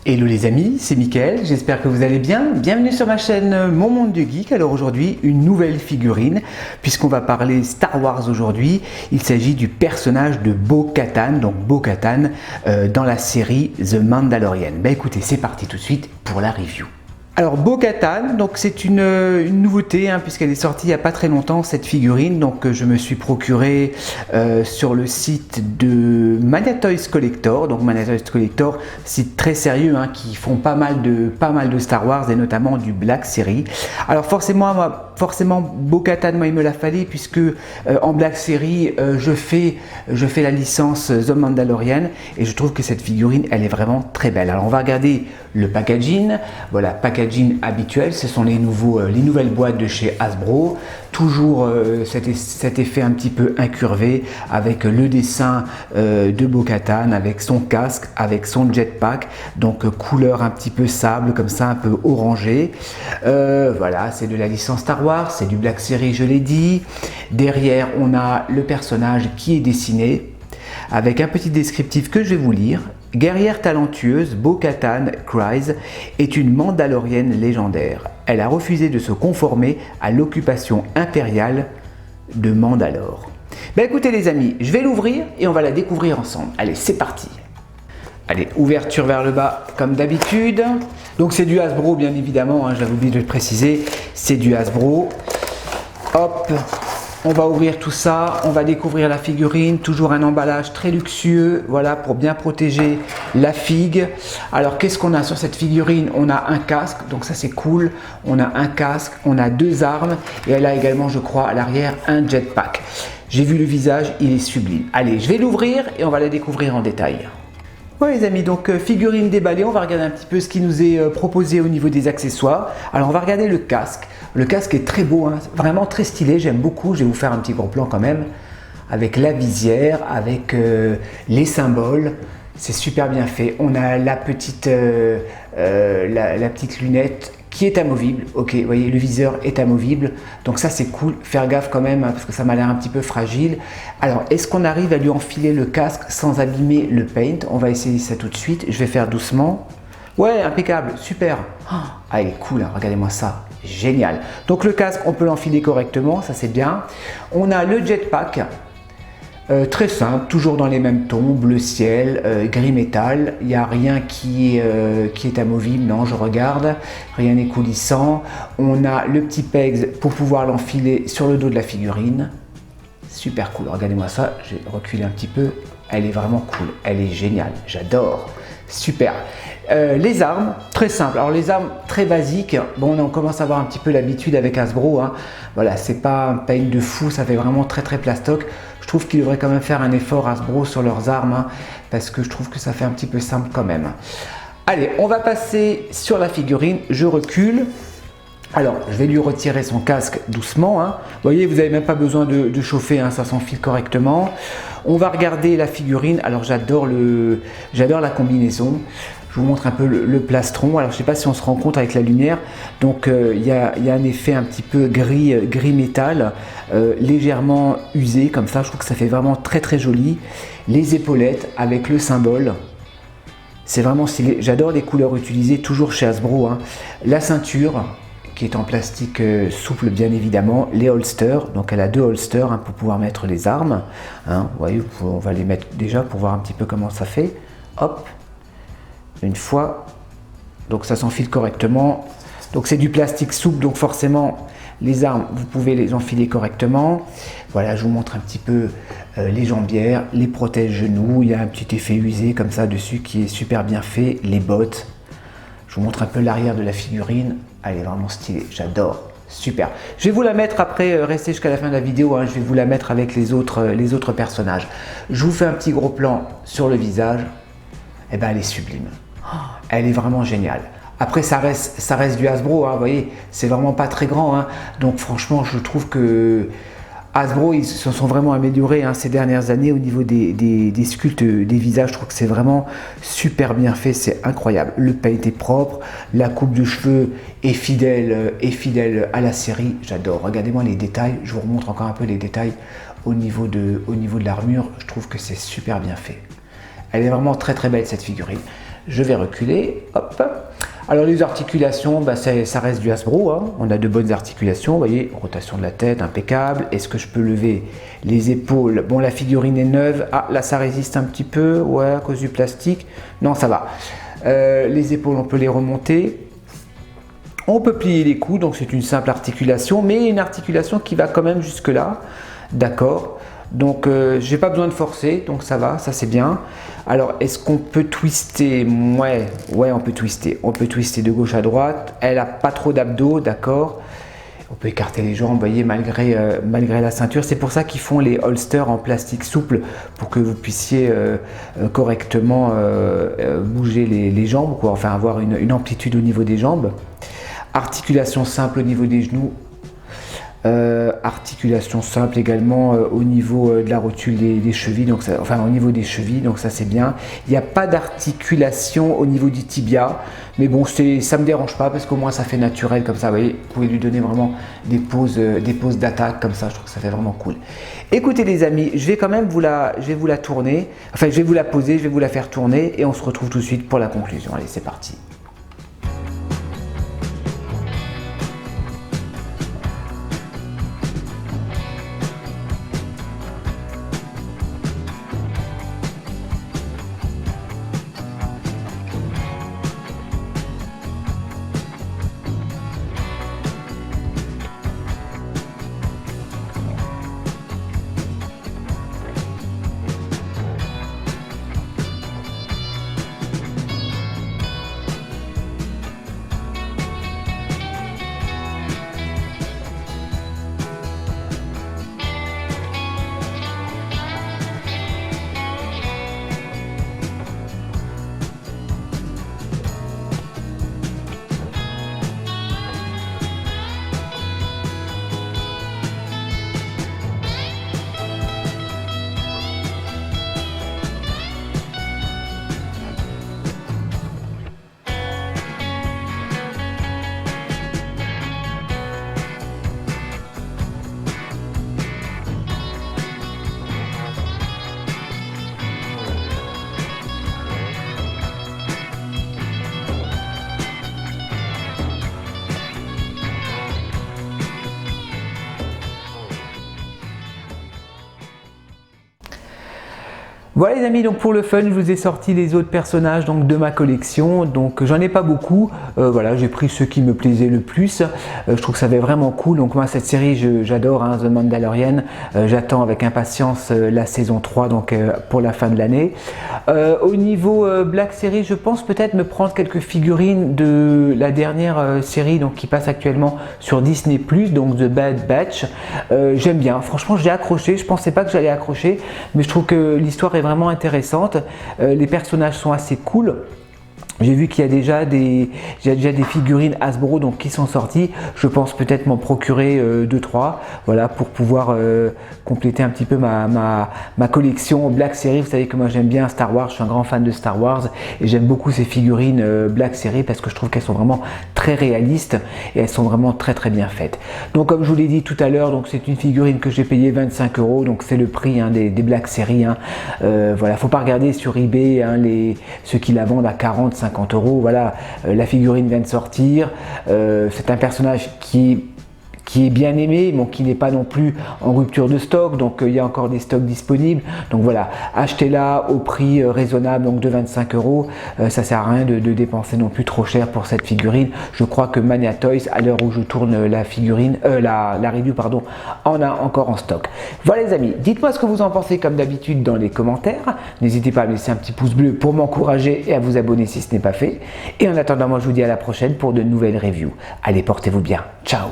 Hello les amis, c'est Mickaël, j'espère que vous allez bien. Bienvenue sur ma chaîne Mon Monde du Geek. Alors aujourd'hui, une nouvelle figurine, puisqu'on va parler Star Wars aujourd'hui. Il s'agit du personnage de Bo-Katan, donc Bo-Katan dans la série The Mandalorian. Ben écoutez, c'est parti tout de suite pour la review. Alors Bo-Katan, donc c'est une nouveauté puisqu'elle est sortie il n'y a pas très longtemps cette figurine, donc je me suis procuré sur le site de Mania Toys Collector. Donc Mania Toys Collector, site très sérieux qui font pas mal de Star Wars et notamment du Black Series. Alors forcément Bo-Katan, moi il me l'a fallu puisque en Black Series je fais la licence The Mandalorian et je trouve que cette figurine elle est vraiment très belle. Alors on va regarder le packaging. Voilà, packaging habituel, ce sont les nouvelles boîtes de chez Hasbro. Toujours cet effet un petit peu incurvé avec le dessin de Bo-Katan, avec son casque, avec son jetpack, donc couleur un petit peu sable, comme ça un peu orangé. Voilà, c'est de la licence Star Wars, c'est du Black Series, je l'ai dit. Derrière, on a le personnage qui est dessiné avec un petit descriptif que je vais vous lire. Guerrière talentueuse, Bo-Katan Kryze est une Mandalorienne légendaire. Elle a refusé de se conformer à l'occupation impériale de Mandalore. Ben écoutez les amis, je vais l'ouvrir et on va la découvrir ensemble. Allez, c'est parti. Allez, ouverture vers le bas comme d'habitude. Donc c'est du Hasbro bien évidemment, j'avais oublié de le préciser, c'est du Hasbro. Hop. On va ouvrir tout ça, on va découvrir la figurine, toujours un emballage très luxueux, voilà, pour bien protéger la figue. Alors qu'est-ce qu'on a sur cette figurine? On a un casque, donc ça c'est cool, on a un casque, on a deux armes, et elle a également, je crois, à l'arrière, un jetpack. J'ai vu le visage, il est sublime. Allez, je vais l'ouvrir et on va la découvrir en détail. Ouais les amis, donc figurine déballée, on va regarder un petit peu ce qui nous est proposé au niveau des accessoires. Alors on va regarder le casque. Le casque est très beau, vraiment très stylé, j'aime beaucoup. Je vais vous faire un petit gros plan quand même, avec la visière, avec les symboles. C'est super bien fait. On a la petite lunette qui est amovible. Ok, vous voyez, le viseur est amovible. Donc ça, c'est cool. Faire gaffe quand même, parce que ça m'a l'air un petit peu fragile. Alors, est-ce qu'on arrive à lui enfiler le casque sans abîmer le paint? On va essayer ça tout de suite. Je vais faire doucement. Ouais, impeccable, super. Ah, il est cool, regardez-moi ça. Génial. Donc le casque, on peut l'enfiler correctement, ça c'est bien. On a le jetpack. Très simple, toujours dans les mêmes tons, bleu ciel, gris métal, il n'y a rien qui est amovible, non je regarde, rien n'est coulissant. On a le petit pegs pour pouvoir l'enfiler sur le dos de la figurine, super cool, regardez-moi ça, je vais reculer un petit peu, elle est vraiment cool, elle est géniale, j'adore, super. Les armes, très simple. Alors les armes très basiques, bon on commence à avoir un petit peu l'habitude avec Hasbro, voilà, c'est pas un paint de fou, ça fait vraiment très plastoc. Je trouve qu'ils devraient quand même faire un effort Hasbro sur leurs armes, parce que je trouve que ça fait un petit peu simple quand même. Allez, on va passer sur la figurine, je recule. Alors, je vais lui retirer son casque doucement. Vous voyez, vous n'avez même pas besoin de chauffer, ça s'enfile correctement. On va regarder la figurine. Alors, j'adore la combinaison. Je vous montre un peu le plastron. Alors, je ne sais pas si on se rend compte avec la lumière. Donc, il y a un effet un petit peu gris métal, légèrement usé comme ça. Je trouve que ça fait vraiment très joli. Les épaulettes avec le symbole. C'est vraiment stylé. J'adore les couleurs utilisées, toujours chez Hasbro. La ceinture, qui est en plastique souple bien évidemment, les holsters, donc elle a deux holsters pour pouvoir mettre les armes, vous voyez, on va les mettre déjà pour voir un petit peu comment ça fait, hop, une fois, donc ça s'enfile correctement, donc c'est du plastique souple, donc forcément les armes, vous pouvez les enfiler correctement, voilà, je vous montre un petit peu les jambières, les protège-genoux, il y a un petit effet usé comme ça dessus qui est super bien fait, les bottes. Je vous montre un peu l'arrière de la figurine. Elle est vraiment stylée, j'adore, super. Je vais vous la mettre après, restez jusqu'à la fin de la vidéo, je vais vous la mettre avec les autres personnages. Je vous fais un petit gros plan sur le visage. Eh ben, elle est sublime. Elle est vraiment géniale. Après, ça reste du Hasbro, vous voyez, c'est vraiment pas très grand. Donc franchement, je trouve que Hasbro, ils se sont vraiment améliorés ces dernières années au niveau des sculptes des visages. Je trouve que c'est vraiment super bien fait, c'est incroyable. Le paint est propre, la coupe de cheveux est fidèle à la série. J'adore. Regardez-moi les détails. Je vous remontre encore un peu les détails au niveau de l'armure. Je trouve que c'est super bien fait. Elle est vraiment très belle cette figurine. Je vais reculer, hop. Alors les articulations, ça reste du Hasbro, hein. On a de bonnes articulations, vous voyez, rotation de la tête, impeccable. Est-ce que je peux lever les épaules? Bon, la figurine est neuve, ah là ça résiste un petit peu, ouais, à cause du plastique. Non, ça va. Les épaules, on peut les remonter. On peut plier les coudes, donc c'est une simple articulation, mais une articulation qui va quand même jusque là, d'accord. Donc j'ai pas besoin de forcer, donc ça va, ça c'est bien. Alors est-ce qu'on peut twister? Ouais, on peut twister. On peut twister de gauche à droite. Elle a pas trop d'abdos, d'accord. On peut écarter les jambes, vous voyez, malgré la ceinture. C'est pour ça qu'ils font les holsters en plastique souple, pour que vous puissiez correctement bouger les jambes, quoi. Enfin avoir une amplitude au niveau des jambes. Articulation simple au niveau des genoux. Articulation simple également au niveau de la rotule des chevilles, donc ça, enfin au niveau des chevilles, donc ça c'est bien. Il n'y a pas d'articulation au niveau du tibia, mais bon, ça me dérange pas parce qu'au moins ça fait naturel comme ça. Vous voyez, vous pouvez lui donner vraiment des poses d'attaque comme ça. Je trouve que ça fait vraiment cool. Écoutez les amis, je vais quand même vous la tourner, enfin je vais vous la poser, je vais vous la faire tourner et on se retrouve tout de suite pour la conclusion. Allez, c'est parti. Voilà les amis, donc pour le fun, je vous ai sorti les autres personnages donc, de ma collection. Donc j'en ai pas beaucoup, voilà, j'ai pris ceux qui me plaisaient le plus. Je trouve que ça fait vraiment cool. Donc moi cette série, j'adore, hein, The Mandalorian. J'attends avec impatience la saison 3 donc, pour la fin de l'année. Au niveau Black Series, je pense peut-être me prendre quelques figurines de la dernière série donc, qui passe actuellement sur Disney+, donc The Bad Batch. J'aime bien, franchement j'ai accroché, je pensais pas que j'allais accrocher, mais je trouve que l'histoire est vraiment intéressante, les personnages sont assez cool. J'ai vu qu'il y a déjà des figurines Hasbro donc, qui sont sorties. Je pense peut-être m'en procurer 2-3 voilà, pour pouvoir compléter un petit peu ma collection Black Series. Vous savez que moi j'aime bien Star Wars, je suis un grand fan de Star Wars et j'aime beaucoup ces figurines Black Series parce que je trouve qu'elles sont vraiment très réalistes et elles sont vraiment très bien faites. Donc comme je vous l'ai dit tout à l'heure, donc c'est une figurine que j'ai payé 25 €, donc c'est le prix hein, des Black Series. Hein. Voilà, faut pas regarder sur eBay hein, ceux qui la vendent à 40-50 €. Voilà, la figurine vient de sortir. C'est un personnage qui est bien aimé, mais qui n'est pas non plus en rupture de stock, donc il y a encore des stocks disponibles. Donc voilà, achetez-la au prix raisonnable donc de 25 €. Ça sert à rien de dépenser non plus trop cher pour cette figurine. Je crois que Mania Toys, à l'heure où je tourne la figurine, la review pardon, en a encore en stock. Voilà les amis, dites-moi ce que vous en pensez comme d'habitude dans les commentaires. N'hésitez pas à me laisser un petit pouce bleu pour m'encourager et à vous abonner si ce n'est pas fait. Et en attendant, moi je vous dis à la prochaine pour de nouvelles reviews. Allez, portez-vous bien. Ciao.